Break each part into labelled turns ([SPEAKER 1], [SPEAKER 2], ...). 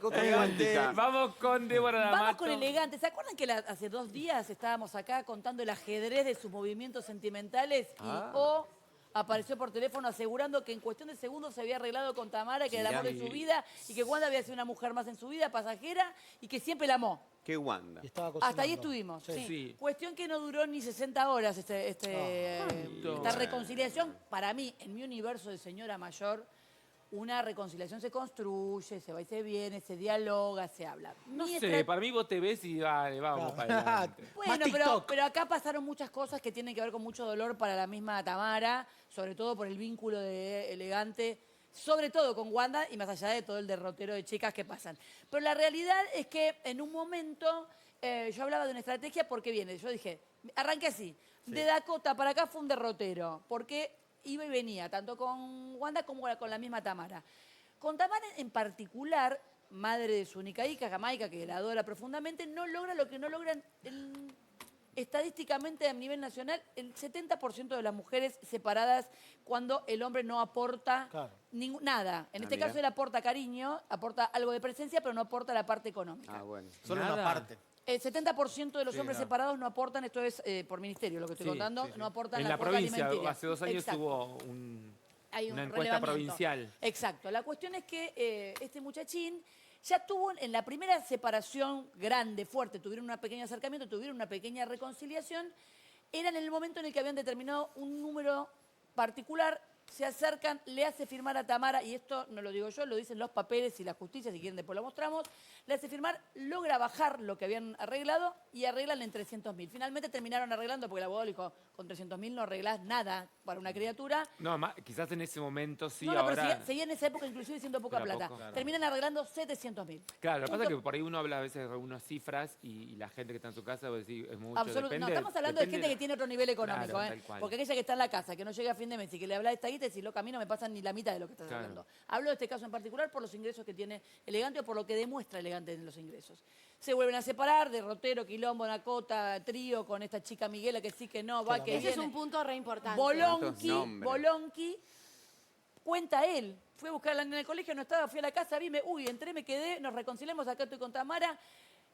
[SPEAKER 1] con elegante.
[SPEAKER 2] Vamos con Débora D'Amato.
[SPEAKER 3] Vamos con elegante. ¿Se acuerdan que hace 2 días estábamos acá contando el ajedrez de sus movimientos sentimentales y apareció por teléfono asegurando que en cuestión de segundos se había arreglado con Tamara, que era el amor de su vida y que Wanda había sido una mujer más en su vida, pasajera, y que siempre la amó?
[SPEAKER 1] ¿Qué Wanda?
[SPEAKER 4] Y estaba
[SPEAKER 3] Hasta ahí
[SPEAKER 4] cocinando.
[SPEAKER 3] estuvimos.
[SPEAKER 4] Sí.
[SPEAKER 2] Sí.
[SPEAKER 3] Cuestión que no duró ni 60 horas esta
[SPEAKER 2] Bueno.
[SPEAKER 3] reconciliación. Para mí, en mi universo de señora mayor, una reconciliación se construye, se va y se viene, se dialoga, se habla.
[SPEAKER 2] No
[SPEAKER 3] Mi
[SPEAKER 2] sé, para mí vos te ves y vale, vamos para adelante.
[SPEAKER 3] Bueno,
[SPEAKER 4] Más TikTok.
[SPEAKER 3] pero acá pasaron muchas cosas que tienen que ver con mucho dolor para la misma Tamara, sobre todo por el vínculo de elegante, sobre todo con Wanda y más allá de todo el derrotero de chicas que pasan. Pero la realidad es que en un momento yo hablaba de una estrategia porque viene, yo dije, arranqué así, de Dakota para acá fue un derrotero, porque iba y venía, tanto con Wanda como con la misma Tamara. Con Tamara en particular, madre de su única hija, Jamaica, que la adora profundamente, no logra lo que no logran estadísticamente a nivel nacional el 70% de las mujeres separadas cuando el hombre no aporta nada. En este
[SPEAKER 1] mira.
[SPEAKER 3] caso él aporta cariño, aporta algo de presencia, pero no aporta la parte económica.
[SPEAKER 1] Ah, bueno.
[SPEAKER 4] Solo
[SPEAKER 2] Nada.
[SPEAKER 4] una parte.
[SPEAKER 3] El 70% de los hombres separados no aportan, esto es por ministerio lo que estoy contando, no aportan
[SPEAKER 2] En
[SPEAKER 3] la
[SPEAKER 2] la
[SPEAKER 3] cuota
[SPEAKER 2] provincia,
[SPEAKER 3] alimenticia.
[SPEAKER 2] hace 2 años
[SPEAKER 3] Exacto.
[SPEAKER 2] hubo
[SPEAKER 3] Hay un
[SPEAKER 2] una encuesta
[SPEAKER 3] relevamiento.
[SPEAKER 2] provincial.
[SPEAKER 3] Exacto. La cuestión es que este muchachín ya tuvo en la primera separación grande, fuerte, tuvieron un pequeño acercamiento, tuvieron una pequeña reconciliación, era en el momento en el que habían determinado un número particular, se acercan, le hace firmar a Tamara, y esto no lo digo yo, lo dicen los papeles y la justicia, si quieren después lo mostramos, le hace firmar, logra bajar lo que habían arreglado y arreglan en 300.000. Finalmente terminaron arreglando, porque el abogado le dijo, con 300.000 no arreglás nada para una criatura.
[SPEAKER 2] No, quizás en ese momento sí,
[SPEAKER 3] No, pero
[SPEAKER 2] ahora...
[SPEAKER 3] seguía en esa época inclusive siendo poca
[SPEAKER 2] Era
[SPEAKER 3] plata.
[SPEAKER 2] poco. Claro.
[SPEAKER 3] Terminan arreglando 700.000.
[SPEAKER 2] Claro, lo que pasa es
[SPEAKER 3] Punto.
[SPEAKER 2] que por ahí uno habla a veces de algunas cifras y la gente que está en su casa va a decir, es mucho,
[SPEAKER 3] Absolutamente. No,
[SPEAKER 2] depende-
[SPEAKER 3] estamos hablando de
[SPEAKER 2] depende
[SPEAKER 3] gente que tiene otro nivel económico.
[SPEAKER 2] Claro,
[SPEAKER 3] ¿eh?
[SPEAKER 2] tal cual.
[SPEAKER 3] Porque aquella que está en la casa, que no llega a fin de mes y que le habla de esta guita, y si loca, a mí no me pasan ni la mitad de lo que estás
[SPEAKER 2] Claro.
[SPEAKER 3] hablando. Hablo de este caso en particular por los ingresos que tiene Elegante o por lo que demuestra Elegante en los ingresos. Se vuelven a separar, derrotero, quilombo, Nacota, trío con esta chica Miguela que sí que no, va que
[SPEAKER 5] Ese es
[SPEAKER 3] viene.
[SPEAKER 5] un punto re importante.
[SPEAKER 1] ¿Cuántos nombres?
[SPEAKER 3] Bolonqui, cuenta él. Fui a buscarla en el colegio, no estaba, fui a la casa, entré, me quedé, nos reconciliamos, acá estoy con Tamara.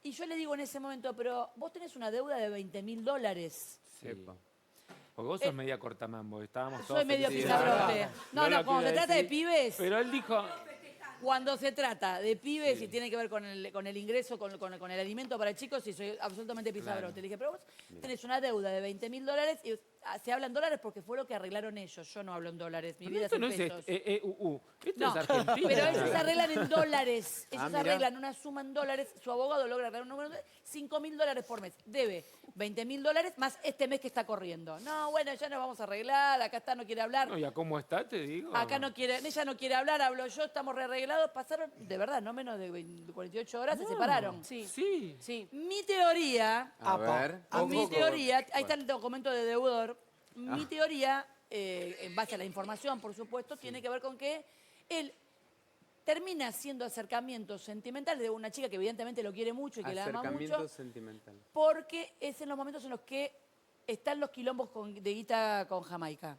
[SPEAKER 3] Y yo le digo en ese momento, pero vos tenés una deuda de $20.000.
[SPEAKER 2] Sí.
[SPEAKER 1] Epa.
[SPEAKER 2] Porque vos sos media cortamambo, estábamos todos
[SPEAKER 3] Soy medio
[SPEAKER 2] felices.
[SPEAKER 3] pizarrote. No,
[SPEAKER 2] lo
[SPEAKER 3] cuando se
[SPEAKER 2] quiero
[SPEAKER 3] trata de
[SPEAKER 2] decir.
[SPEAKER 3] pibes,
[SPEAKER 2] Pero él dijo...
[SPEAKER 3] cuando se trata de pibes y tiene que ver con el ingreso, con el alimento para chicos, y soy absolutamente pizarrote. Le dije, pero vos tenés una deuda de $20.000 y se habla en dólares porque fue lo que arreglaron ellos. Yo no hablo en dólares, mi vida es
[SPEAKER 2] Esto
[SPEAKER 3] en
[SPEAKER 2] no es
[SPEAKER 3] pesos.
[SPEAKER 2] Esto
[SPEAKER 3] No,
[SPEAKER 2] es Argentina.
[SPEAKER 3] pero ellos se arreglan en dólares. Ellos
[SPEAKER 1] mira.
[SPEAKER 3] arreglan una suma en dólares. Su abogado logra arreglar un número de $5.000 por mes. Debe $20.000 más este mes que está corriendo. No, bueno, ya nos vamos a arreglar. Acá está, no quiere hablar.
[SPEAKER 2] No, ¿y a cómo está, te digo?
[SPEAKER 3] Acá no quiere, ella no quiere hablar, hablo yo, estamos rearreglados. Pasaron, de verdad, no menos de 48 horas, se separaron.
[SPEAKER 5] Sí.
[SPEAKER 2] Sí.
[SPEAKER 5] Sí.
[SPEAKER 3] Mi teoría,
[SPEAKER 1] A ver.
[SPEAKER 3] mi
[SPEAKER 1] ojo,
[SPEAKER 3] teoría, ahí
[SPEAKER 1] bueno.
[SPEAKER 3] está el documento de deudor. Mi teoría, en base a la información, por supuesto, tiene que ver con que él termina haciendo acercamientos sentimentales de una chica que evidentemente lo quiere mucho y que la ama
[SPEAKER 1] Acercamiento
[SPEAKER 3] mucho,
[SPEAKER 1] sentimental.
[SPEAKER 3] porque es en los momentos en los que están los quilombos de guita con Jamaica.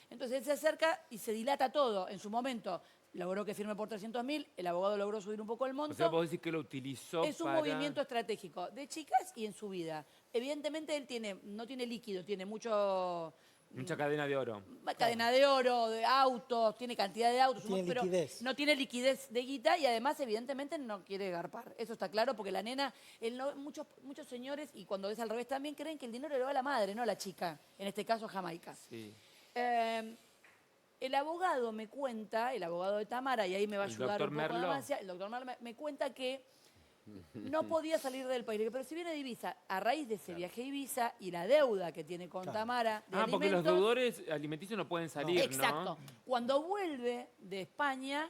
[SPEAKER 3] Entonces él se acerca y se dilata todo. En su momento logró que firme por 300.000, el abogado logró subir un poco el monto.
[SPEAKER 2] O sea, vos decís que lo utilizó
[SPEAKER 3] Es un
[SPEAKER 2] para...
[SPEAKER 3] movimiento estratégico de chicas y en su vida. Evidentemente él no tiene líquido, tiene mucha
[SPEAKER 2] Mucha cadena de oro.
[SPEAKER 3] cadena de oro, de autos, tiene cantidad de autos,
[SPEAKER 4] Tiene
[SPEAKER 3] pero
[SPEAKER 4] liquidez.
[SPEAKER 3] no tiene liquidez de guita y además evidentemente no quiere garpar. Eso está claro porque la nena, muchos señores, y cuando es al revés también, creen que el dinero le va a la madre, no a la chica, en este caso a Jamaica.
[SPEAKER 2] Sí.
[SPEAKER 3] El abogado me cuenta, el abogado de Tamara, y ahí me va a
[SPEAKER 2] ¿El
[SPEAKER 3] ayudar
[SPEAKER 2] doctor
[SPEAKER 3] un poco
[SPEAKER 2] Merlo?
[SPEAKER 3] Damasia, el doctor Merlo me cuenta que no podía salir del país. Le digo, pero si viene de Ibiza, a raíz de ese viaje a Ibiza y la deuda que tiene con Tamara de
[SPEAKER 2] Porque los
[SPEAKER 3] alimentos,
[SPEAKER 2] deudores alimenticios no pueden salir,
[SPEAKER 3] exacto.
[SPEAKER 2] ¿no?
[SPEAKER 3] Cuando vuelve de España,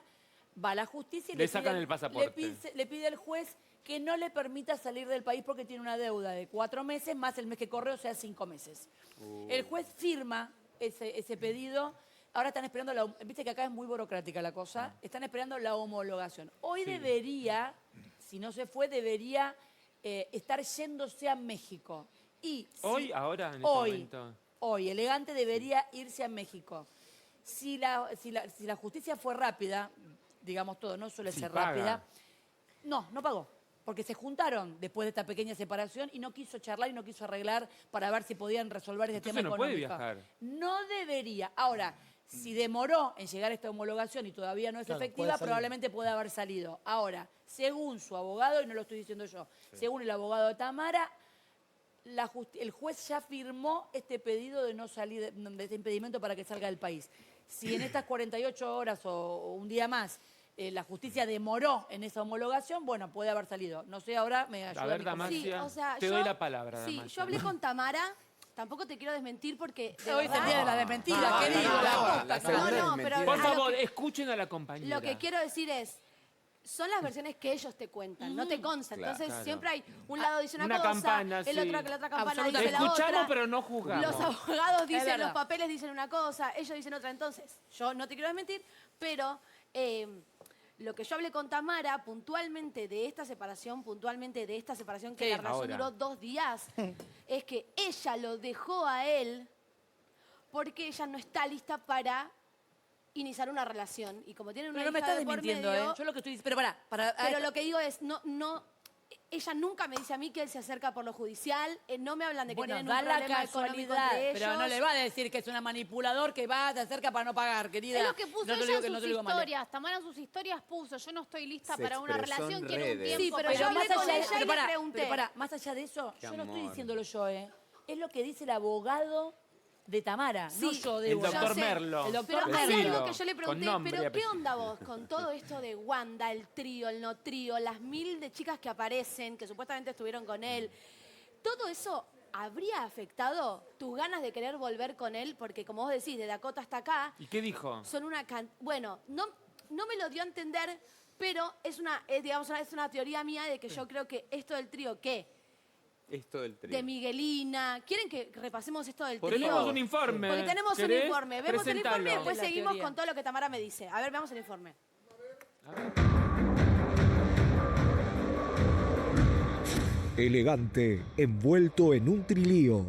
[SPEAKER 3] va a la justicia y
[SPEAKER 2] Le sacan el pasaporte.
[SPEAKER 3] Le pide al juez que no le permita salir del país porque tiene una deuda de 4 meses más el mes que corre, o sea, 5 meses. El juez firma ese pedido. Ahora están esperando, viste que acá es muy burocrática la cosa, están esperando la homologación. Hoy debería, si no se fue, debería estar yéndose a México. Y
[SPEAKER 2] Hoy, ahora, en este
[SPEAKER 3] hoy,
[SPEAKER 2] momento.
[SPEAKER 3] Hoy, Elegante debería irse a México. Si la justicia fue rápida, digamos todo, no suele
[SPEAKER 2] Si
[SPEAKER 3] ser
[SPEAKER 2] paga.
[SPEAKER 3] rápida, No pagó. Porque se juntaron después de esta pequeña separación y no quiso charlar y no quiso arreglar para ver si podían resolver ese tema
[SPEAKER 2] Entonces no puede
[SPEAKER 3] económico.
[SPEAKER 2] viajar.
[SPEAKER 3] No debería. Ahora, si demoró en llegar a esta homologación y todavía no es
[SPEAKER 1] Claro,
[SPEAKER 3] efectiva,
[SPEAKER 1] puede salir.
[SPEAKER 3] probablemente puede haber salido. Ahora, según su abogado, y no lo estoy diciendo yo, según el abogado de Tamara, el juez ya firmó este pedido de no salir, de este impedimento para que salga del país. Si en estas 48 horas o un día más la justicia demoró en esa homologación, bueno, puede haber salido. No sé, ahora me ayuda.
[SPEAKER 2] A ver,
[SPEAKER 3] mi
[SPEAKER 2] Damasia,
[SPEAKER 3] compañera.
[SPEAKER 2] te doy la palabra,
[SPEAKER 4] Sí,
[SPEAKER 2] Damasia.
[SPEAKER 4] yo hablé con Tamara, tampoco te quiero desmentir porque de
[SPEAKER 3] Hoy es el
[SPEAKER 4] verdad-
[SPEAKER 3] día de la desmentida, ¿qué digo? La posta,
[SPEAKER 4] No, pero
[SPEAKER 2] Por
[SPEAKER 4] a lo
[SPEAKER 2] favor,
[SPEAKER 4] que-
[SPEAKER 2] escuchen a la compañera.
[SPEAKER 4] Lo que quiero decir es, son las versiones que ellos te cuentan, no te consta. Entonces
[SPEAKER 2] Claro.
[SPEAKER 4] siempre hay, un lado dice una
[SPEAKER 2] Una
[SPEAKER 4] cosa,
[SPEAKER 2] campana,
[SPEAKER 4] el
[SPEAKER 2] sí.
[SPEAKER 4] otro que la otra campana dice
[SPEAKER 3] Absolutamente.
[SPEAKER 4] la otra.
[SPEAKER 2] Escuchamos, pero no juzgamos.
[SPEAKER 4] Los abogados dicen,
[SPEAKER 3] verdad.
[SPEAKER 4] los papeles dicen una cosa, ellos dicen otra. Entonces, yo no te quiero desmentir, pero lo que yo hablé con Tamara puntualmente de esta separación, que
[SPEAKER 3] Sí.
[SPEAKER 4] la relación
[SPEAKER 2] Ahora.
[SPEAKER 4] duró 2 días, es que ella lo dejó a él porque ella no está lista para iniciar una relación. Y como tiene una
[SPEAKER 3] Pero no me
[SPEAKER 4] hija
[SPEAKER 3] estás
[SPEAKER 4] de por
[SPEAKER 3] desmintiendo,
[SPEAKER 4] medio,
[SPEAKER 3] ¿eh? Yo lo que estoy diciendo... Pero
[SPEAKER 4] pero lo que digo es, ella nunca me dice a mí que él se acerca por lo judicial, no me hablan de que
[SPEAKER 3] bueno,
[SPEAKER 4] tienen
[SPEAKER 3] da
[SPEAKER 4] un
[SPEAKER 3] la
[SPEAKER 4] problema económico
[SPEAKER 3] casualidad,
[SPEAKER 4] entre ellos.
[SPEAKER 3] pero no le va a decir que es un manipulador que va, se acerca para no pagar, querida.
[SPEAKER 5] Es lo que puso
[SPEAKER 3] No te
[SPEAKER 5] ella
[SPEAKER 3] digo
[SPEAKER 5] en
[SPEAKER 3] que no
[SPEAKER 5] sus
[SPEAKER 3] te digo mal.
[SPEAKER 5] historias. Tamara en sus historias puso, yo no estoy lista
[SPEAKER 6] Se
[SPEAKER 5] para una
[SPEAKER 6] expresó
[SPEAKER 5] relación,
[SPEAKER 6] en
[SPEAKER 5] quiero un
[SPEAKER 6] redes.
[SPEAKER 5] tiempo.
[SPEAKER 4] Sí, pero
[SPEAKER 5] para-
[SPEAKER 4] yo hablé
[SPEAKER 3] más
[SPEAKER 4] con
[SPEAKER 3] allá de-
[SPEAKER 4] ella y le
[SPEAKER 3] pará,
[SPEAKER 4] pregunté.
[SPEAKER 3] pero pará, más allá de eso,
[SPEAKER 6] Qué
[SPEAKER 3] yo no estoy
[SPEAKER 6] amor.
[SPEAKER 3] diciéndolo yo, ¿eh? Es lo que dice el abogado de Tamara, no
[SPEAKER 4] Sí,
[SPEAKER 3] yo de
[SPEAKER 2] El
[SPEAKER 3] vos.
[SPEAKER 2] doctor
[SPEAKER 4] sé.
[SPEAKER 2] Merlo.
[SPEAKER 3] El doctor
[SPEAKER 4] Pero hay
[SPEAKER 2] Decilo,
[SPEAKER 4] algo que yo le
[SPEAKER 2] con
[SPEAKER 4] pregunté,
[SPEAKER 2] nombre y
[SPEAKER 4] pero ¿qué
[SPEAKER 2] apellido.
[SPEAKER 4] onda vos con todo esto de Wanda, el trío, el no trío, las 1000 de chicas que aparecen, que supuestamente estuvieron con él? ¿Todo eso habría afectado tus ganas de querer volver con él? Porque como vos decís, de Dakota hasta acá,
[SPEAKER 2] ¿Y qué dijo?
[SPEAKER 4] son una... Bueno, no me lo dio a entender, pero digamos, es una teoría mía de que yo creo que esto del trío, ¿qué?
[SPEAKER 6] Esto del trío.
[SPEAKER 4] De Miguelina. ¿Quieren que repasemos esto del
[SPEAKER 2] Por
[SPEAKER 4] trío?
[SPEAKER 2] eso tenemos un informe.
[SPEAKER 4] Porque tenemos un
[SPEAKER 2] ¿Querés?
[SPEAKER 4] informe. Vemos el informe y
[SPEAKER 2] Presentalo.
[SPEAKER 4] después
[SPEAKER 3] La
[SPEAKER 4] seguimos
[SPEAKER 3] teoría.
[SPEAKER 4] con todo lo que Tamara me dice. A ver, veamos el informe.
[SPEAKER 7] Elegante, envuelto en un trilío.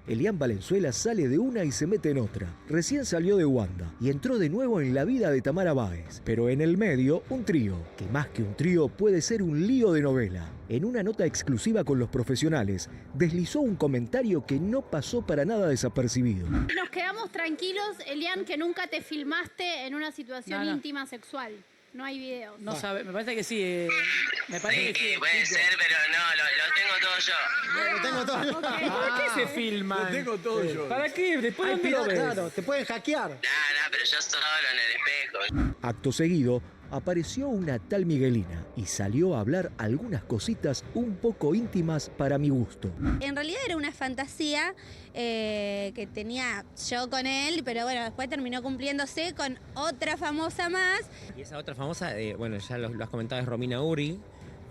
[SPEAKER 7] Elian Valenzuela sale de una y se mete en otra. Recién salió de Wanda y entró de nuevo en la vida de Tamara Báez. Pero en el medio, un trío, que más que un trío puede ser un lío de novela. En una nota exclusiva con los profesionales, deslizó un comentario que no pasó para nada desapercibido.
[SPEAKER 5] Nos quedamos tranquilos, Elian, que nunca te filmaste en una situación
[SPEAKER 3] No.
[SPEAKER 5] íntima sexual. No hay videos.
[SPEAKER 3] No sabe, me parece que sí. Me parece que sí.
[SPEAKER 8] Puede ser, pero no, lo tengo todo yo.
[SPEAKER 1] Lo tengo todo.
[SPEAKER 2] ¿Por qué se filman?
[SPEAKER 6] Lo tengo todo yo.
[SPEAKER 2] ¿Para qué? Después
[SPEAKER 1] Hay
[SPEAKER 2] dónde lo ves.
[SPEAKER 1] claro, te pueden hackear.
[SPEAKER 8] Nah, pero yo solo en el espejo.
[SPEAKER 7] Acto seguido, apareció una tal Miguelina y salió a hablar algunas cositas un poco íntimas para mi gusto.
[SPEAKER 9] En realidad era una fantasía que tenía yo con él, pero bueno, después terminó cumpliéndose con otra famosa más.
[SPEAKER 10] Y esa otra famosa, bueno, ya lo has comentado, es Romina Uri,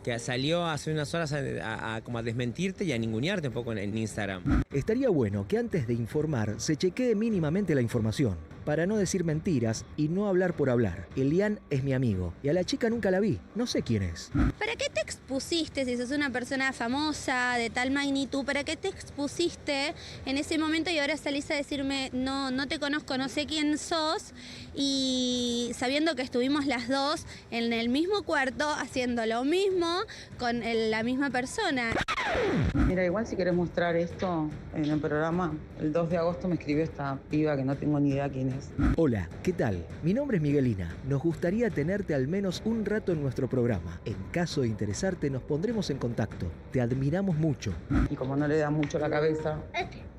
[SPEAKER 10] que salió hace unas horas como a desmentirte y a ningunearte un poco en Instagram.
[SPEAKER 7] Estaría bueno que antes de informar se chequee mínimamente la información, para no decir mentiras y no hablar por hablar. Elian es mi amigo y a la chica nunca la vi, no sé quién es.
[SPEAKER 9] ¿Para qué te expusiste si sos una persona famosa de tal magnitud? ¿Para qué te expusiste en ese momento y ahora salís a decirme no te conozco, no sé quién sos? Y sabiendo que estuvimos las dos en el mismo cuarto haciendo lo mismo con la misma persona.
[SPEAKER 11] Mira, igual si querés mostrar esto en el programa, el 2 de agosto me escribió esta piba que no tengo ni idea quién es.
[SPEAKER 7] Hola, ¿qué tal? Mi nombre es Miguelina. Nos gustaría tenerte al menos un rato en nuestro programa. En caso de interesarte, nos pondremos en contacto. Te admiramos mucho.
[SPEAKER 11] Y como no le da mucho la cabeza,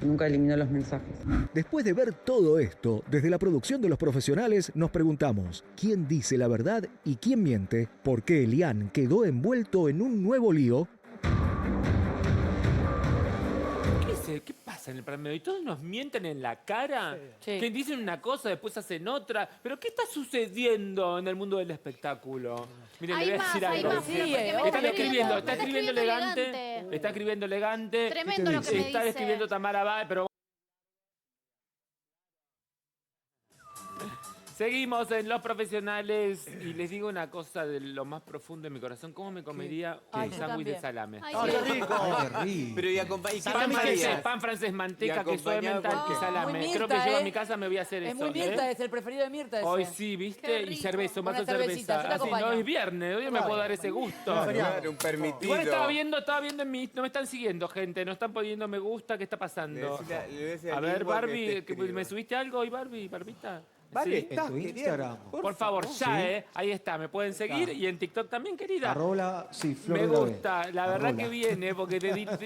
[SPEAKER 11] nunca eliminó los mensajes.
[SPEAKER 7] Después de ver todo esto, desde la producción de los profesionales, nos preguntamos, ¿quién dice la verdad y quién miente? ¿Por qué Elian quedó envuelto en un nuevo lío?
[SPEAKER 2] ¿Qué pasa en el Palmeo? ¿Y todos nos mienten en la cara?
[SPEAKER 3] Sí.
[SPEAKER 2] Que dicen una cosa, después hacen otra. ¿Pero qué está sucediendo en el mundo del espectáculo? Miren,
[SPEAKER 5] Hay
[SPEAKER 2] le voy a
[SPEAKER 5] más,
[SPEAKER 2] decir
[SPEAKER 5] hay
[SPEAKER 2] algo.
[SPEAKER 5] más,
[SPEAKER 3] Sí,
[SPEAKER 5] porque me
[SPEAKER 2] Están escribiendo,
[SPEAKER 5] me
[SPEAKER 2] está escribiendo elegante. Está escribiendo elegante.
[SPEAKER 5] Tremendo lo que me
[SPEAKER 2] Está
[SPEAKER 5] dice.
[SPEAKER 2] escribiendo Tamara Báez, pero Seguimos en Los Profesionales y les digo una cosa de lo más profundo de mi corazón. ¿Cómo me comería
[SPEAKER 3] Ay,
[SPEAKER 2] un
[SPEAKER 3] yo
[SPEAKER 2] sándwich de
[SPEAKER 3] también.
[SPEAKER 2] salame?
[SPEAKER 4] Ay,
[SPEAKER 6] ¡Ay,
[SPEAKER 4] sí.
[SPEAKER 6] qué rico!
[SPEAKER 7] Ay, qué rico.
[SPEAKER 6] Pero y acompañar.
[SPEAKER 2] Pan francés, manteca, queso de mental y
[SPEAKER 3] Muy
[SPEAKER 2] salame.
[SPEAKER 3] Mirta,
[SPEAKER 2] Creo que llego a
[SPEAKER 3] ¿eh?
[SPEAKER 2] mi casa me voy a hacer
[SPEAKER 3] Es
[SPEAKER 2] eso.
[SPEAKER 3] muy Mirta,
[SPEAKER 2] ¿eh?
[SPEAKER 3] es el preferido de Mirta ese.
[SPEAKER 2] Hoy sí, ¿viste?
[SPEAKER 5] Qué
[SPEAKER 2] Y
[SPEAKER 5] rico.
[SPEAKER 2] cerveza, un vaso de
[SPEAKER 3] Una cervecita, yo te
[SPEAKER 2] cerveza. Así, no
[SPEAKER 3] acompaño.
[SPEAKER 2] es viernes, hoy me puedo dar ese gusto.
[SPEAKER 6] Claro, un permitido.
[SPEAKER 2] Igual estaba viendo en mi... No me están siguiendo, gente. No están poniendo me gusta. ¿Qué está pasando? A ver, Barbie, ¿me subiste algo hoy, Barbita?
[SPEAKER 6] Vale,
[SPEAKER 2] ¿Sí?
[SPEAKER 6] estás,
[SPEAKER 7] En tu
[SPEAKER 6] querida.
[SPEAKER 7] Instagram.
[SPEAKER 2] Por favor, ya,
[SPEAKER 7] Sí.
[SPEAKER 2] Ahí está, me pueden seguir. Y en TikTok también, querida.
[SPEAKER 7] Sí, Flor
[SPEAKER 2] Me
[SPEAKER 7] de la B.
[SPEAKER 2] gusta, la verdad
[SPEAKER 7] Arrola.
[SPEAKER 2] que viene, porque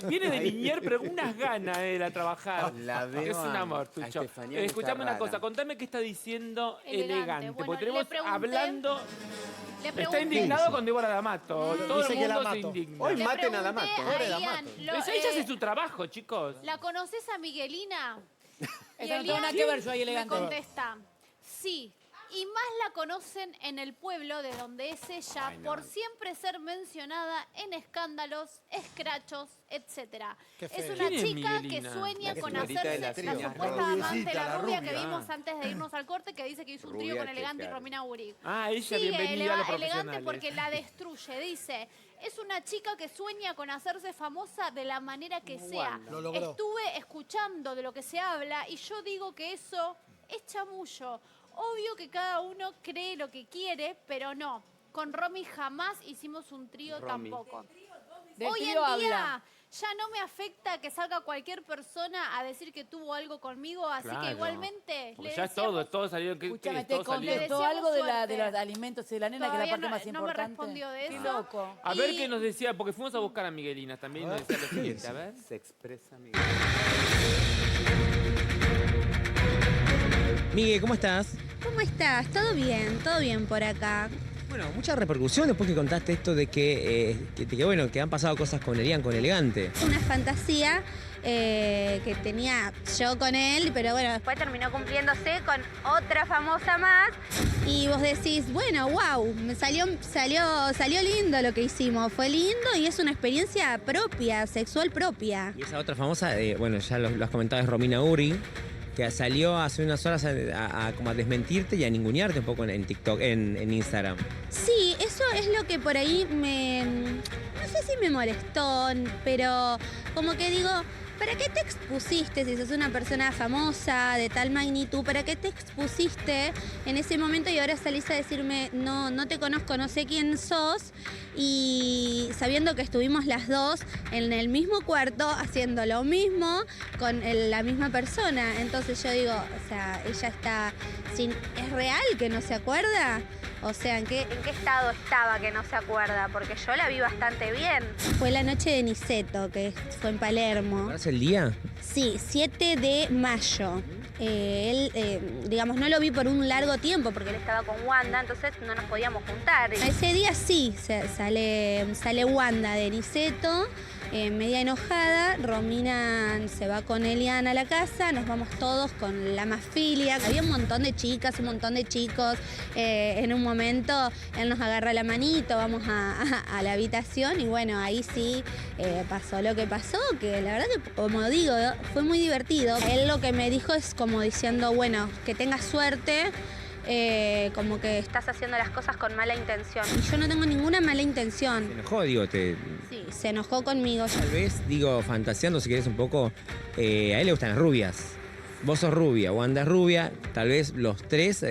[SPEAKER 2] viene de Linier, pero con unas ganas a trabajar.
[SPEAKER 6] La veo
[SPEAKER 2] Es un
[SPEAKER 6] a-
[SPEAKER 2] amor,
[SPEAKER 6] a
[SPEAKER 2] Tucho.
[SPEAKER 6] Estefanía que
[SPEAKER 2] Escuchame
[SPEAKER 6] está
[SPEAKER 2] una
[SPEAKER 6] rara.
[SPEAKER 2] cosa, contame qué está diciendo
[SPEAKER 5] Elegante.
[SPEAKER 2] elegante.
[SPEAKER 5] Bueno,
[SPEAKER 2] Porque
[SPEAKER 5] le
[SPEAKER 2] tenemos
[SPEAKER 5] pregunté-
[SPEAKER 2] hablando.
[SPEAKER 5] Le
[SPEAKER 2] Está
[SPEAKER 5] pregunté.
[SPEAKER 2] indignado con Débora D'Amato. Todo
[SPEAKER 1] Dice
[SPEAKER 2] el
[SPEAKER 1] que la
[SPEAKER 2] mundo se
[SPEAKER 1] mato.
[SPEAKER 2] indigna.
[SPEAKER 6] Hoy
[SPEAKER 5] Le
[SPEAKER 6] maten a
[SPEAKER 5] pregunté
[SPEAKER 6] D'Amato.
[SPEAKER 5] a
[SPEAKER 6] Pobre
[SPEAKER 5] Elian,
[SPEAKER 6] D'Amato.
[SPEAKER 2] Ella hace su trabajo, chicos.
[SPEAKER 5] ¿La conoces a Miguelina? Y
[SPEAKER 3] Esa no tengo nada
[SPEAKER 5] Elian
[SPEAKER 3] que ver, yo ahí
[SPEAKER 5] me
[SPEAKER 3] elegante.
[SPEAKER 5] contesta, sí. Y más la conocen en el pueblo de donde es ella por siempre ser mencionada en escándalos, escrachos, etc.
[SPEAKER 1] Qué
[SPEAKER 5] Es
[SPEAKER 1] feo.
[SPEAKER 5] una
[SPEAKER 2] ¿Quién es
[SPEAKER 5] chica que
[SPEAKER 2] Miguelina?
[SPEAKER 5] sueña
[SPEAKER 6] La
[SPEAKER 5] con
[SPEAKER 6] señorita de
[SPEAKER 5] hacerse
[SPEAKER 6] las
[SPEAKER 5] la
[SPEAKER 6] uñas
[SPEAKER 5] supuesta
[SPEAKER 6] rubias.
[SPEAKER 5] amante, la
[SPEAKER 1] La
[SPEAKER 5] rubia que
[SPEAKER 1] rubia.
[SPEAKER 5] vimos antes de irnos al corte, que dice que hizo un trío
[SPEAKER 6] Rubia
[SPEAKER 5] con
[SPEAKER 6] que,
[SPEAKER 5] Elegante y
[SPEAKER 6] claro.
[SPEAKER 5] Romina Uri.
[SPEAKER 2] Ah, ella,
[SPEAKER 5] Sigue
[SPEAKER 2] bienvenida a los
[SPEAKER 5] elegante
[SPEAKER 2] profesionales.
[SPEAKER 5] porque la destruye. Dice, es una chica que sueña con hacerse famosa de la manera que sea.
[SPEAKER 1] Lo logró.
[SPEAKER 5] Estuve escuchando de lo que se habla y yo digo que eso es chamullo. Obvio que cada uno cree lo que quiere, pero no. Con Romy jamás hicimos un trío tampoco.
[SPEAKER 3] Del
[SPEAKER 5] Hoy en
[SPEAKER 3] trío
[SPEAKER 5] día
[SPEAKER 3] habla.
[SPEAKER 5] ya no me afecta que salga cualquier persona a decir que tuvo algo conmigo, así
[SPEAKER 2] Claro.
[SPEAKER 5] que igualmente
[SPEAKER 2] Porque
[SPEAKER 5] le
[SPEAKER 2] ya
[SPEAKER 5] deseamos-
[SPEAKER 2] todo salió.
[SPEAKER 3] Escúchame, te
[SPEAKER 2] todo salió.
[SPEAKER 3] contestó
[SPEAKER 5] deseamos
[SPEAKER 3] algo de
[SPEAKER 5] suerte.
[SPEAKER 3] los alimentos de la nena, que es la
[SPEAKER 5] Todavía
[SPEAKER 3] parte más
[SPEAKER 5] no me
[SPEAKER 3] importante.
[SPEAKER 5] respondió de
[SPEAKER 3] Qué
[SPEAKER 5] eso.
[SPEAKER 3] loco.
[SPEAKER 2] A ver
[SPEAKER 5] Y-
[SPEAKER 2] qué nos decía, porque fuimos a buscar a Miguelina también. Nos decía lo siguiente, a ver.
[SPEAKER 6] Se expresa Miguel.
[SPEAKER 10] Miguel, ¿cómo estás?
[SPEAKER 9] ¿Cómo estás? ¿Todo bien por acá.
[SPEAKER 10] Bueno, mucha repercusión después que contaste esto de que han pasado cosas con Elian, con Elegante.
[SPEAKER 9] Una fantasía que tenía yo con él, pero bueno, después terminó cumpliéndose con otra famosa más. Y vos decís, bueno, wow, salió lindo lo que hicimos. Fue lindo y es una experiencia propia, sexual propia.
[SPEAKER 10] Y esa otra famosa, bueno, ya lo has comentado, es Romina Uri, que salió hace unas horas como a desmentirte y a ningunearte un poco en TikTok, en Instagram.
[SPEAKER 9] Sí, eso es lo que por ahí no sé si me molestó, pero como que digo, ¿para qué te expusiste si sos una persona famosa de tal magnitud? ¿Para qué te expusiste en ese momento y ahora salís a decirme, no te conozco, no sé quién sos? Y sabiendo que estuvimos las dos en el mismo cuarto haciendo lo mismo con la misma persona. Entonces yo digo, o sea, ella está ¿es real que no se acuerda? O sea, ¿en qué estado estaba que no se acuerda? Porque yo la vi bastante bien. Fue la noche de Niceto, que fue en Palermo.
[SPEAKER 10] ¿Recuerdas el día?
[SPEAKER 9] Sí, 7 de mayo. Digamos, no lo vi por un largo tiempo porque él estaba con Wanda, entonces no nos podíamos juntar. Ese día sí, sale Wanda de Niceto, media enojada. Romina se va con Elian a la casa, nos vamos todos con la más filia. Había un montón de chicas, un montón de chicos. En un momento él nos agarra la manito, vamos a la habitación y bueno, ahí sí pasó lo que pasó, que la verdad que, como digo, fue muy divertido. Él lo que me dijo es como diciendo, bueno, que tengas suerte, como que estás haciendo las cosas con mala intención. Y yo no tengo ninguna mala intención.
[SPEAKER 10] Se enojó, digo,
[SPEAKER 9] Sí, se enojó conmigo.
[SPEAKER 10] tal vez, digo, fantaseando si querés un poco, a él le gustan las rubias. Vos sos rubia, Wanda es rubia, tal vez los tres...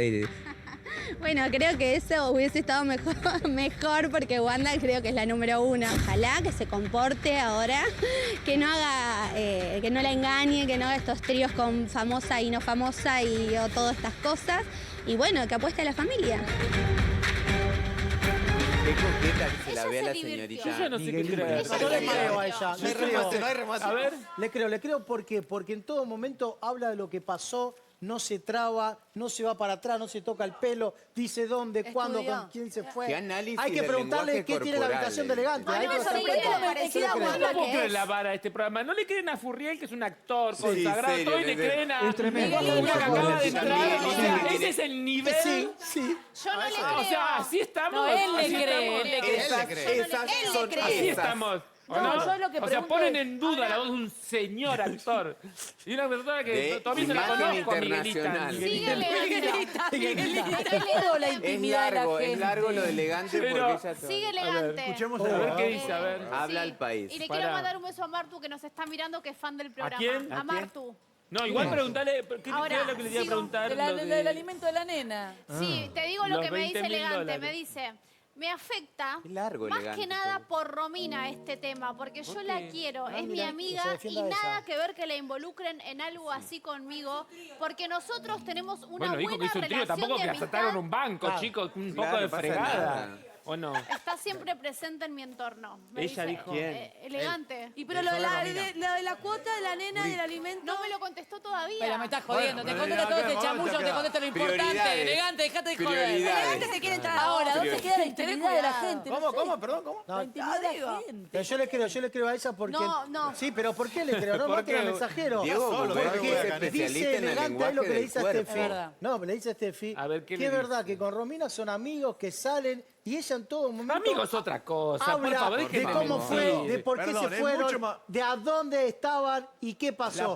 [SPEAKER 9] Bueno, creo que eso hubiese estado mejor porque Wanda creo que es la número 1. Ojalá que se comporte ahora, que no haga, que no la engañe, que no haga estos tríos con famosa y no famosa o todas estas cosas. Y bueno, que apueste a la familia.
[SPEAKER 6] Qué coqueta que se la
[SPEAKER 5] Ella
[SPEAKER 6] ve a
[SPEAKER 5] se
[SPEAKER 6] la
[SPEAKER 5] divirtió.
[SPEAKER 6] señorita.
[SPEAKER 2] Yo ya no sé qué
[SPEAKER 7] Miguelina.
[SPEAKER 2] creer.
[SPEAKER 1] Yo le creo a ella.
[SPEAKER 6] No hay
[SPEAKER 1] Le creo.
[SPEAKER 6] remate, no hay remate.
[SPEAKER 2] A ver.
[SPEAKER 1] Le creo, ¿por qué? Porque en todo momento habla de lo que pasó, no se traba, no se va para atrás, no se toca el pelo, dice dónde, cuándo,
[SPEAKER 3] Estudió.
[SPEAKER 1] con quién se fue.
[SPEAKER 6] Qué análisis
[SPEAKER 1] Hay que
[SPEAKER 6] del
[SPEAKER 1] preguntarle
[SPEAKER 6] lenguaje
[SPEAKER 1] qué tiene la
[SPEAKER 6] corporal,
[SPEAKER 1] habitación de elegante. Hay que
[SPEAKER 3] eso
[SPEAKER 1] saber.
[SPEAKER 3] me queda- me queda
[SPEAKER 1] Se lo
[SPEAKER 3] muy
[SPEAKER 1] creo.
[SPEAKER 2] No puedo
[SPEAKER 3] que
[SPEAKER 2] creer
[SPEAKER 3] es.
[SPEAKER 2] la vara de este programa. No le creen a Furriel, que es un actor
[SPEAKER 6] Sí,
[SPEAKER 2] consagrado,
[SPEAKER 6] serio,
[SPEAKER 2] todo, y le
[SPEAKER 6] le-
[SPEAKER 2] creen a
[SPEAKER 7] Es tremendo.
[SPEAKER 2] Miguelina, que acaba de entrar. O sea,
[SPEAKER 6] Sí.
[SPEAKER 2] ese es el nivel.
[SPEAKER 1] Sí, sí.
[SPEAKER 5] Yo no le creo.
[SPEAKER 2] O sea, así estamos.
[SPEAKER 3] No, él le
[SPEAKER 2] así
[SPEAKER 3] cree,
[SPEAKER 2] estamos.
[SPEAKER 3] él le cree.
[SPEAKER 6] Esas son
[SPEAKER 5] Él le cree.
[SPEAKER 2] Así
[SPEAKER 6] esas.
[SPEAKER 2] estamos. ¿O
[SPEAKER 3] No,
[SPEAKER 2] no?
[SPEAKER 3] yo lo que
[SPEAKER 2] o sea,
[SPEAKER 3] pregunto
[SPEAKER 2] ponen
[SPEAKER 3] es-
[SPEAKER 2] en duda la voz de un señor actor. Y una persona que
[SPEAKER 6] De
[SPEAKER 2] todavía se la
[SPEAKER 6] imagen
[SPEAKER 2] conozco,
[SPEAKER 6] internacional.
[SPEAKER 2] Miguelita.
[SPEAKER 5] Sigue elegante.
[SPEAKER 3] Está claro la
[SPEAKER 6] Es
[SPEAKER 3] intimidad de la
[SPEAKER 6] largo,
[SPEAKER 3] gente.
[SPEAKER 6] es largo lo de elegante
[SPEAKER 2] Pero-
[SPEAKER 6] porque ella...
[SPEAKER 5] Sigue elegante.
[SPEAKER 1] Escuchemos
[SPEAKER 2] A ver qué dice, a
[SPEAKER 5] Eh,
[SPEAKER 2] ver.
[SPEAKER 6] Habla al país.
[SPEAKER 5] Y le
[SPEAKER 2] Pará.
[SPEAKER 5] quiero mandar un beso a Martu, que nos está mirando, que es fan del programa.
[SPEAKER 2] quién?
[SPEAKER 5] A Martu.
[SPEAKER 2] No, igual preguntale, ¿qué
[SPEAKER 5] Ahora,
[SPEAKER 2] es lo que le iba a
[SPEAKER 5] sigo.
[SPEAKER 2] preguntar?
[SPEAKER 3] La-
[SPEAKER 2] lo de-
[SPEAKER 3] El alimento de la nena.
[SPEAKER 5] Sí, te digo lo
[SPEAKER 2] Los
[SPEAKER 5] que me dice
[SPEAKER 2] 20.000
[SPEAKER 5] elegante.
[SPEAKER 2] dólares.
[SPEAKER 5] Me dice, me afecta
[SPEAKER 6] Es largo,
[SPEAKER 5] más
[SPEAKER 6] elegante,
[SPEAKER 5] que nada
[SPEAKER 6] todo.
[SPEAKER 5] por Romina este tema, porque yo la quiero, es mi
[SPEAKER 1] mira,
[SPEAKER 5] amiga
[SPEAKER 1] que se
[SPEAKER 5] y
[SPEAKER 1] defienda
[SPEAKER 5] nada
[SPEAKER 1] ella.
[SPEAKER 5] que ver que la involucren en algo así conmigo, porque nosotros tenemos una
[SPEAKER 2] Bueno, dijo que
[SPEAKER 5] buena
[SPEAKER 2] hizo un trío,
[SPEAKER 5] relación
[SPEAKER 2] tampoco
[SPEAKER 5] de
[SPEAKER 2] que
[SPEAKER 5] amistad.
[SPEAKER 2] asaltaron un banco, chicos, un poco
[SPEAKER 6] Claro,
[SPEAKER 2] de
[SPEAKER 6] no pasa
[SPEAKER 2] fregada.
[SPEAKER 6] nada.
[SPEAKER 2] ¿O no?
[SPEAKER 5] Está siempre presente en mi entorno. Me
[SPEAKER 2] Ella
[SPEAKER 5] dice,
[SPEAKER 2] dijo.
[SPEAKER 6] ¿Quién?
[SPEAKER 5] elegante.
[SPEAKER 3] Y pero lo de la cuota de la nena y del alimento.
[SPEAKER 5] No me lo contestó todavía.
[SPEAKER 3] Pero me estás jodiendo,
[SPEAKER 1] Bueno,
[SPEAKER 3] te contesta todo este
[SPEAKER 1] momento
[SPEAKER 3] chamullo, te
[SPEAKER 1] queda.
[SPEAKER 3] contesta lo importante.
[SPEAKER 6] Prioridades.
[SPEAKER 3] Elegante, dejate de joder.
[SPEAKER 6] Prioridades.
[SPEAKER 3] Elegante se quiere entrar ahora. ¿Dónde queda la intimidad de la gente? No sé.
[SPEAKER 1] Perdón, ¿cómo?
[SPEAKER 3] La intimidad de la gente.
[SPEAKER 1] Pero yo le creo a ella porque...
[SPEAKER 4] No.
[SPEAKER 1] Sí, pero ¿por qué le creo? No,
[SPEAKER 2] ¿Por
[SPEAKER 1] no
[SPEAKER 2] qué?
[SPEAKER 1] el mensajero.
[SPEAKER 6] Diego,
[SPEAKER 1] Porque
[SPEAKER 6] porque es especialista
[SPEAKER 1] dice
[SPEAKER 6] en el
[SPEAKER 1] elegante ahí lo que le
[SPEAKER 6] lenguaje
[SPEAKER 1] dice a
[SPEAKER 6] del
[SPEAKER 1] Steffi.
[SPEAKER 3] cuerpo. Es verdad.
[SPEAKER 1] No, le dice a Steffi
[SPEAKER 2] A ver, ¿qué
[SPEAKER 1] que
[SPEAKER 2] le
[SPEAKER 1] es
[SPEAKER 2] dice?
[SPEAKER 1] verdad que con Romina son amigos que salen y ella en todo momento...
[SPEAKER 2] Amigos es otra cosa, por
[SPEAKER 1] Habla
[SPEAKER 2] favor,
[SPEAKER 1] de
[SPEAKER 2] déjenme
[SPEAKER 1] cómo
[SPEAKER 2] mentir.
[SPEAKER 1] fue, de por qué
[SPEAKER 12] Perdón,
[SPEAKER 1] se
[SPEAKER 12] es mucho
[SPEAKER 1] fueron,
[SPEAKER 12] más-
[SPEAKER 1] de a dónde estaban y qué pasó.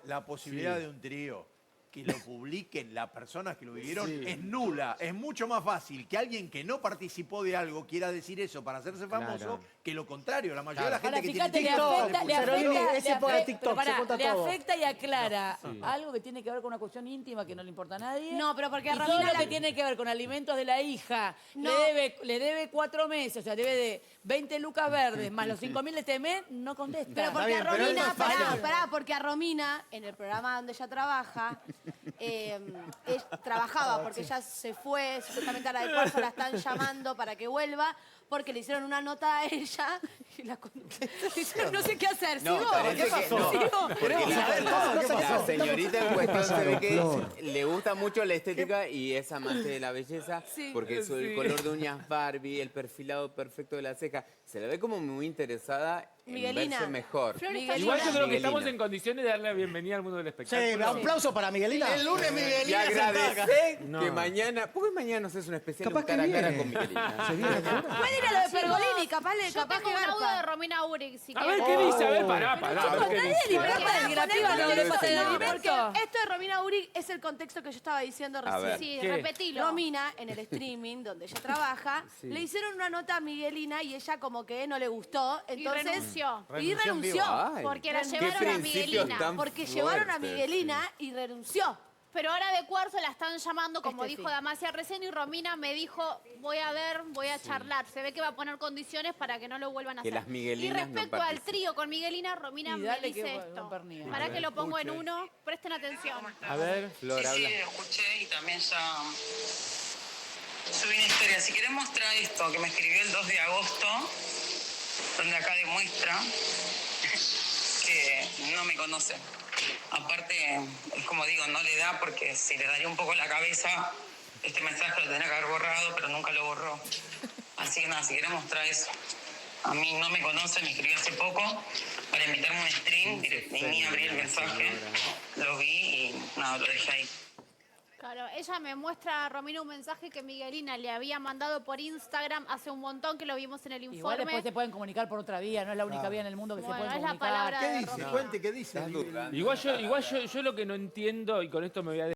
[SPEAKER 12] La posibilidad de un trío que lo publiquen las personas que lo vivieron es nula. Es mucho más fácil que alguien que no participó de algo quiera decir eso para hacerse famoso
[SPEAKER 2] Claro.
[SPEAKER 12] que lo contrario. La mayoría de la gente
[SPEAKER 3] Ahora,
[SPEAKER 12] que
[SPEAKER 3] fíjate,
[SPEAKER 12] tiene
[SPEAKER 3] le
[SPEAKER 12] TikTok
[SPEAKER 3] afecta,
[SPEAKER 12] le
[SPEAKER 3] le
[SPEAKER 12] puso-
[SPEAKER 1] Pero, Lili,
[SPEAKER 3] afecta,
[SPEAKER 1] ese
[SPEAKER 3] le
[SPEAKER 1] por
[SPEAKER 3] afecta,
[SPEAKER 1] TikTok,
[SPEAKER 3] pero pará,
[SPEAKER 1] se cuenta
[SPEAKER 3] le
[SPEAKER 1] todo.
[SPEAKER 3] afecta y aclara algo que tiene que ver con una cuestión íntima que no le importa a nadie.
[SPEAKER 4] No, pero porque
[SPEAKER 3] y
[SPEAKER 4] Romina
[SPEAKER 3] todo lo
[SPEAKER 4] la-
[SPEAKER 3] que tiene que ver con alimentos de la hija,
[SPEAKER 4] No.
[SPEAKER 3] le debe 4 meses, o sea, debe de 20 lucas verdes más los 5.000 de este mes, no contesta.
[SPEAKER 4] Pero porque
[SPEAKER 1] bien,
[SPEAKER 4] a
[SPEAKER 1] pero
[SPEAKER 4] Romina,
[SPEAKER 1] eso es fácil.
[SPEAKER 4] porque a Romina, en el programa donde ella trabaja, trabajaba porque ella se fue, supuestamente a la de Cuarzo la están llamando para que vuelva, porque le hicieron una nota a ella y la no sé qué hacer.
[SPEAKER 6] No,
[SPEAKER 4] ¿Sigo?
[SPEAKER 6] parece que no,
[SPEAKER 4] ¿Sigo?
[SPEAKER 6] porque la señorita en cuestión se ve que
[SPEAKER 7] Flor.
[SPEAKER 6] le gusta mucho la estética y es amante de la belleza, porque el color de uñas Barbie, el perfilado perfecto de la ceja, se la ve como muy interesada en
[SPEAKER 4] Miguelina.
[SPEAKER 6] verse mejor.
[SPEAKER 5] Flor está
[SPEAKER 2] Igual yo creo que
[SPEAKER 6] Miguelina.
[SPEAKER 2] estamos en condiciones de darle la bienvenida al mundo del
[SPEAKER 1] Sí,
[SPEAKER 2] espectáculo.
[SPEAKER 1] un aplauso para Miguelina.
[SPEAKER 12] El lunes
[SPEAKER 6] Y
[SPEAKER 12] Miguelina se ataca.
[SPEAKER 6] agradecer
[SPEAKER 2] No.
[SPEAKER 6] que mañana, ¿por qué mañana haces un especial
[SPEAKER 7] Capaz
[SPEAKER 6] un
[SPEAKER 7] que
[SPEAKER 6] cara a cara
[SPEAKER 7] viene.
[SPEAKER 6] con Miguelina?
[SPEAKER 7] ¿Se viene fuera?
[SPEAKER 4] Puede ir a lo de Pergolini, capaz
[SPEAKER 5] Yo tengo
[SPEAKER 4] que
[SPEAKER 5] una duda de
[SPEAKER 4] garpa.
[SPEAKER 5] Romina Uric, si
[SPEAKER 2] A ver
[SPEAKER 5] quieren.
[SPEAKER 2] qué dice, a ver, pará, a ver qué
[SPEAKER 3] Nadie
[SPEAKER 2] dice.
[SPEAKER 3] le importa que la piba no le pase de
[SPEAKER 4] No,
[SPEAKER 3] alimento.
[SPEAKER 4] porque esto de Romina Uric es el contexto que yo estaba diciendo
[SPEAKER 6] A
[SPEAKER 4] recién.
[SPEAKER 6] ver.
[SPEAKER 5] Sí,
[SPEAKER 2] ¿Qué?
[SPEAKER 5] repetilo.
[SPEAKER 4] Romina, en el streaming donde ella trabaja, le hicieron una nota a Miguelina y ella como que no le gustó. Entonces,
[SPEAKER 5] renunció.
[SPEAKER 4] Y renunció.
[SPEAKER 6] Ay,
[SPEAKER 5] Porque la
[SPEAKER 6] qué
[SPEAKER 5] llevaron a
[SPEAKER 6] principios
[SPEAKER 5] Miguelina.
[SPEAKER 6] tan
[SPEAKER 4] Porque llevaron a
[SPEAKER 6] fuertes.
[SPEAKER 4] Miguelina y renunció.
[SPEAKER 5] Pero ahora de Cuarzo la están llamando, como
[SPEAKER 4] Este
[SPEAKER 5] dijo
[SPEAKER 4] sí.
[SPEAKER 5] Damasia recién, y Romina me dijo, voy a ver, voy a charlar. Se ve que va a poner condiciones para que no lo vuelvan a
[SPEAKER 6] Que
[SPEAKER 5] hacer.
[SPEAKER 6] las Miguelinas
[SPEAKER 5] y
[SPEAKER 6] no
[SPEAKER 5] respecto al
[SPEAKER 6] participen.
[SPEAKER 5] trío con Miguelina, Romina
[SPEAKER 3] Y
[SPEAKER 5] me
[SPEAKER 3] dale
[SPEAKER 5] dice
[SPEAKER 3] que
[SPEAKER 5] esto.
[SPEAKER 3] no pernía.
[SPEAKER 5] Para que lo pongo en uno, presten atención.
[SPEAKER 2] A ver.
[SPEAKER 6] Flor, habla.
[SPEAKER 13] escuché y también ya subí una historia. Si querés mostrar esto que me escribió el 2 de agosto, donde acá demuestra que no me conoce. Aparte, es como digo, no le da porque si le daría un poco la cabeza, este mensaje lo tendría que haber borrado, pero nunca lo borró. Así que nada, si querés mostrar eso. A mí no me conoce, me escribió hace poco para invitarme a un stream, y ni abrí el mensaje, lo vi y nada, lo dejé ahí.
[SPEAKER 5] Claro, ella me muestra a Romina un mensaje que Miguelina le había mandado por Instagram hace un montón que lo vimos en el
[SPEAKER 3] Igual
[SPEAKER 5] informe.
[SPEAKER 3] después se pueden comunicar por otra vía, no es la única vía en el mundo que
[SPEAKER 5] Bueno,
[SPEAKER 3] se pueden
[SPEAKER 5] es la
[SPEAKER 3] comunicar.
[SPEAKER 5] palabra
[SPEAKER 12] ¿Qué
[SPEAKER 5] de
[SPEAKER 12] dice?
[SPEAKER 5] Romina.
[SPEAKER 12] Cuente, ¿qué dice?
[SPEAKER 6] Estás dudando.
[SPEAKER 2] Igual yo lo que no entiendo, y con esto me voy a